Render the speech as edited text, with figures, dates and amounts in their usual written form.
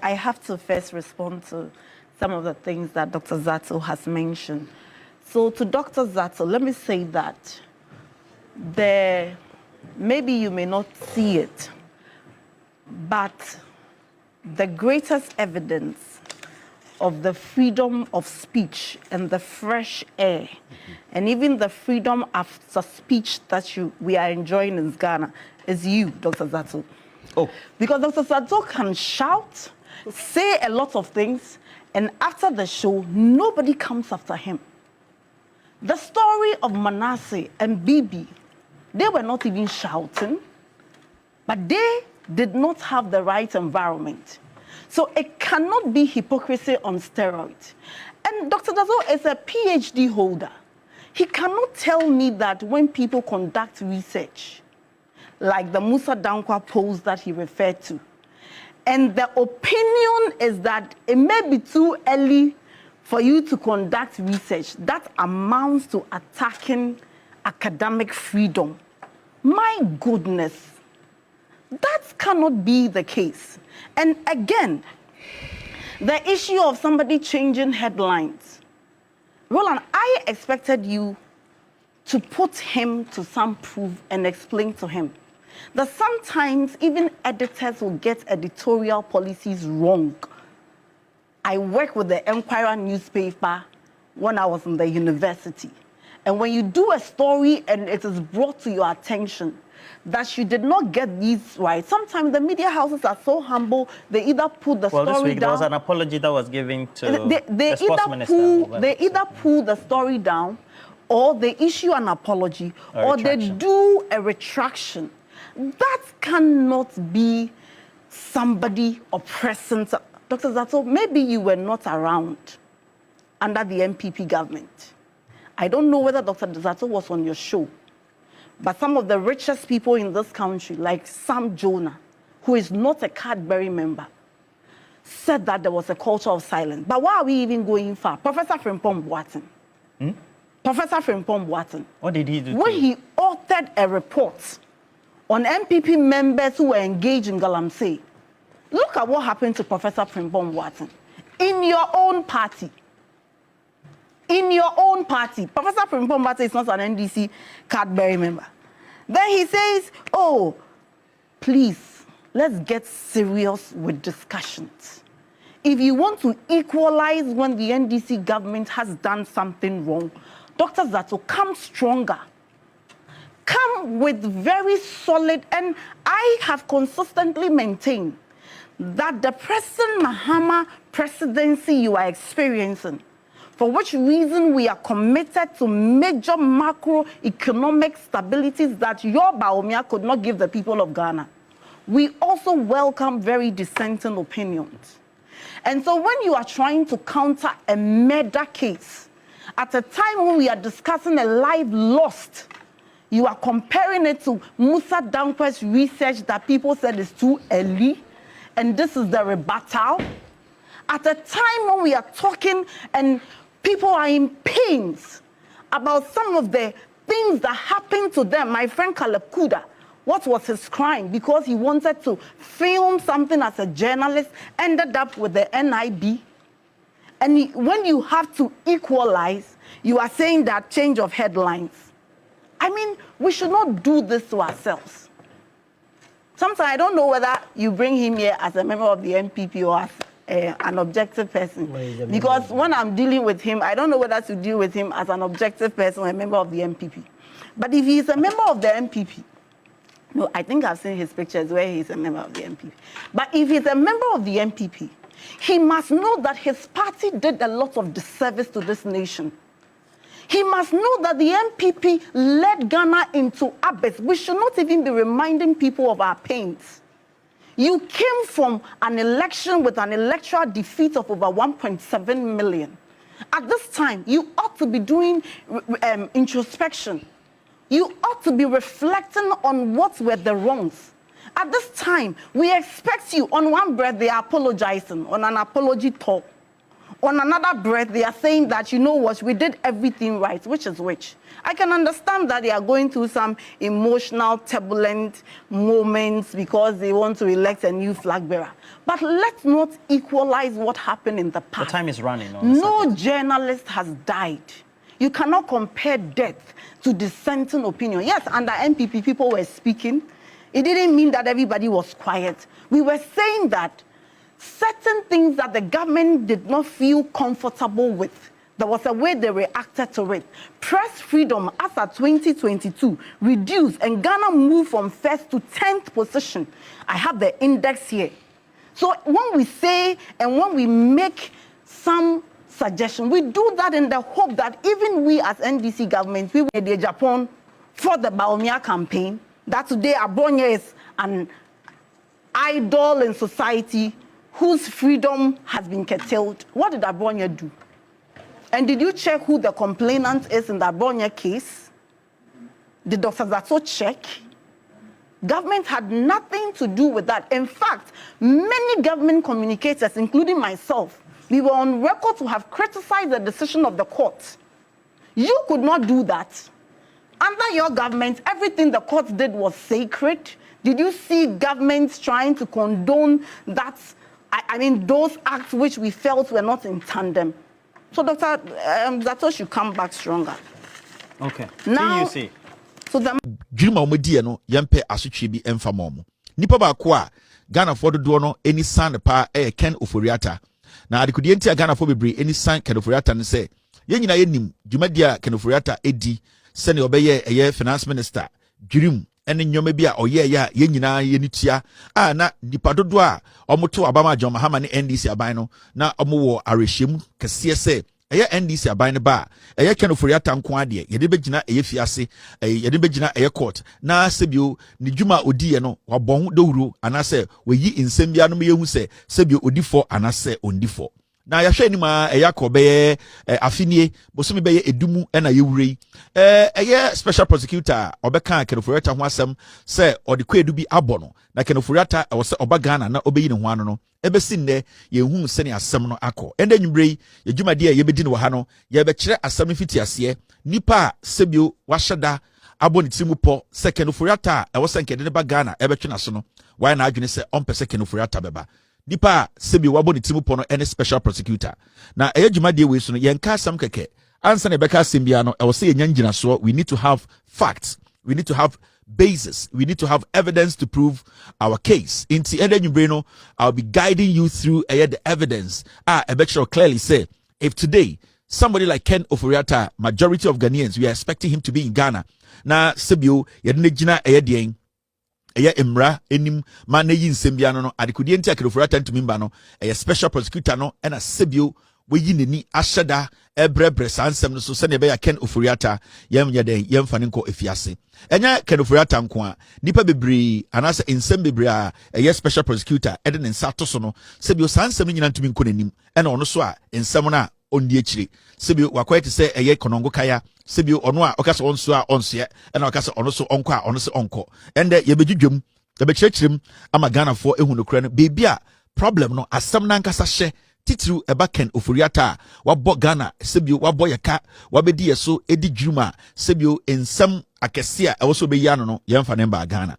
I have to first respond to some of the things that Dr. Zaato has mentioned. So to Dr. Zaato, let me say that maybe you may not see it, but the greatest evidence of the freedom of speech and the fresh air, and even the freedom after speech that we are enjoying in Ghana is you, Dr. Zaato. Oh. Because Dr. Zaato can shout, say a lot of things, and after the show, nobody comes after him. The story of Manasseh and Bibi, they were not even shouting, but they did not have the right environment. So it cannot be hypocrisy on steroids. And Dr. Zaato is a PhD holder. He cannot tell me that when people conduct research, like the Musa Dankwa post that he referred to, and the opinion is that it may be too early for you to conduct research, that amounts to attacking academic freedom. My goodness, that cannot be the case. And again, the issue of somebody changing headlines. Roland, I expected you to put him to some proof and explain to him that sometimes even editors will get editorial policies wrong. I worked with the Enquirer newspaper when I was in the university. And when you do a story and it is brought to your attention that you did not get these right, sometimes the media houses are so humble, they either put the story down. Well, this week there was an apology that was given to the sports minister. They either pull the story down, or they issue an apology, or they do a retraction. That cannot be somebody oppressing. Dr. Zaato, maybe you were not around under the MPP government. I don't know whether Dr. Zaato was on your show, but some of the richest people in this country, like Sam Jonah, who is not a Cadbury member, said that there was a culture of silence. But why are we even going far? Professor Frimpong Boateng. Professor Frimpong Boateng. What did he do? When he authored a report on MPP members who were engaged in Galamsey, look at what happened to Professor Frimpong Boateng. In your own party. In your own party. Professor Frimpong Boateng is not an NDC Cadbury member. Then he says, oh, please, let's get serious with discussions. If you want to equalize when the NDC government has done something wrong, Dr. Zaato, come stronger. Come with very solid, and I have consistently maintained that the present Mahama presidency you are experiencing, for which reason we are committed to major macroeconomic stabilities that your Baumia could not give the people of Ghana. We also welcome very dissenting opinions. And so when you are trying to counter a murder case, at a time when we are discussing a life lost, you are comparing it to Musa Dankwa's research that people said is too early, and this is the rebuttal. At a time when we are talking and people are in pains about some of the things that happened to them. My friend Caleb Kuda, what was his crime? Because he wanted to film something as a journalist, ended up with the NIB. And when you have to equalize, you are saying that change of headlines. I mean, we should not do this to ourselves. Sometimes I don't know whether you bring him here as a member of the MPP or as an objective person. Because when I'm dealing with him, I don't know whether to deal with him as an objective person or a member of the MPP. But if he's a member of the MPP, no, I think I've seen his pictures where he's a member of the MPP. But if he's a member of the MPP, he must know that his party did a lot of disservice to this nation. He must know that the MPP led Ghana into abyss. We should not even be reminding people of our pains. You came from an election with an electoral defeat of over 1.7 million. At this time, you ought to be doing introspection. You ought to be reflecting on what were the wrongs. At this time, we expect you, on one breath, they are apologizing on an apology tour. on another breath, they are saying that, you know what, we did everything right, which is which. I can understand that they are going through some emotional, turbulent moments because they want to elect a new flag bearer. But let's not equalize what happened in the past. The time is running. No journalist has died. You cannot compare death to dissenting opinion. Yes, under MPP, people were speaking. It didn't mean that everybody was quiet. We were saying that certain things that the government did not feel comfortable with, there was a way they reacted to it. Press freedom, as at 2022, reduced, and Ghana moved from 1st to 10th position. I have the index here. So when we say and when we make some suggestion, we do that in the hope that even we as NDC government, we were in Japan for the Baumia campaign, that today Abronya is an idol in society whose freedom has been curtailed. What did Abronya do? And did you check who the complainant is in the Abronya case? Did Dr. Zaato check? Government had nothing to do with that. In fact, many government communicators, including myself, we were on record to have criticized the decision of the court. You could not do that. Under your government, everything the court did was sacred. Did you see governments trying to condone that? I mean, those acts which we felt were not in tandem. So Dr. Zaato should come back stronger. Okay. Now, TUC. So the Juma omedi no yempe asotwe bi emfa momo. Nipa ba ko a Ghana for do no eni san pa Ken Oforiata. Na adekudie ntia Ghana for bebre eni san Ken Oforiata ne se ye nyina ye nim dwumadia Ken Oforiata edi se ne obeye eye finance minister dwirim ene nyoma bi a oye ya ye nyina ye nitua a na nipa dodo a omoto abama John Mahama ne NDC aban no na omo arehwem kese se eye NDC aban ne ba eye Ken Oforiata nko ade ye de begina eye fiase ye de begina eye court na sebio ni dwuma odi ye no wabon dowuro anase weyi nsem bia no me yehu se sebio odifo anase ondifo na yahwe ni ma yakobeye afinie bosumi beye edumu na yewurei eye special prosecutor obeka Ken Oforiata ho asem se odekwedu bi abono na Ken Oforiata wo se oba Ghana na obeyi ne ho ano no ebesi nne yehu se ne asem no akọ enda nwumrei yedwumade a yebedi ne wo ha no yebekire asem no fiti ase nipa sebio wahada aboni timu po se Ken Oforiata wo se nkede ne ba Ghana ebetwe na so no why na adwene se ompese Ken Oforiata beba nipa sebi wabo ni timu pono any special prosecutor na eyadwumade we so no yenka asam keke ansa na beka asem bia no e wo se yenyangyina so we need to have facts, we need to have basis, we need to have evidence to prove our case. Inti endenwumbre no I'll be guiding you through the evidence ebekiro clearly say if today somebody like Ken Oforiata, majority of Ghanaians we are expecting him to be in Ghana na sebio yedne gina eyedien eye emra enim ma na yi nsembia no adekudie ntia Ken Oforiata ntumimba no eye special prosecutor no na sebio weyi neni ahyeda ebrebre sansem no so se ne be ya Ken Oforiata yemye den yemfane nko efiase enya Ken Oforiata nko a nipa bebre anase nsem bebre a eye special prosecutor ede ne nsa to so no sebio sansem no nyina ntumi nko nanim ena ono so a nsem na ondi akire sebio wakwete se eye konongo kaya sebio ono a okase onso a onso ena okase ono so onko a ono so onko ende yebedwudwem yebekirekirem ama Ghana for ehu no kra no bebia problem no asem na nkasa hye titiru eba Ken Oforiata wabo Ghana sebio wabo yeka wabedi yeso edi dwuma sebio ensem akese a ewo so be ya no yemfa ne ba Ghana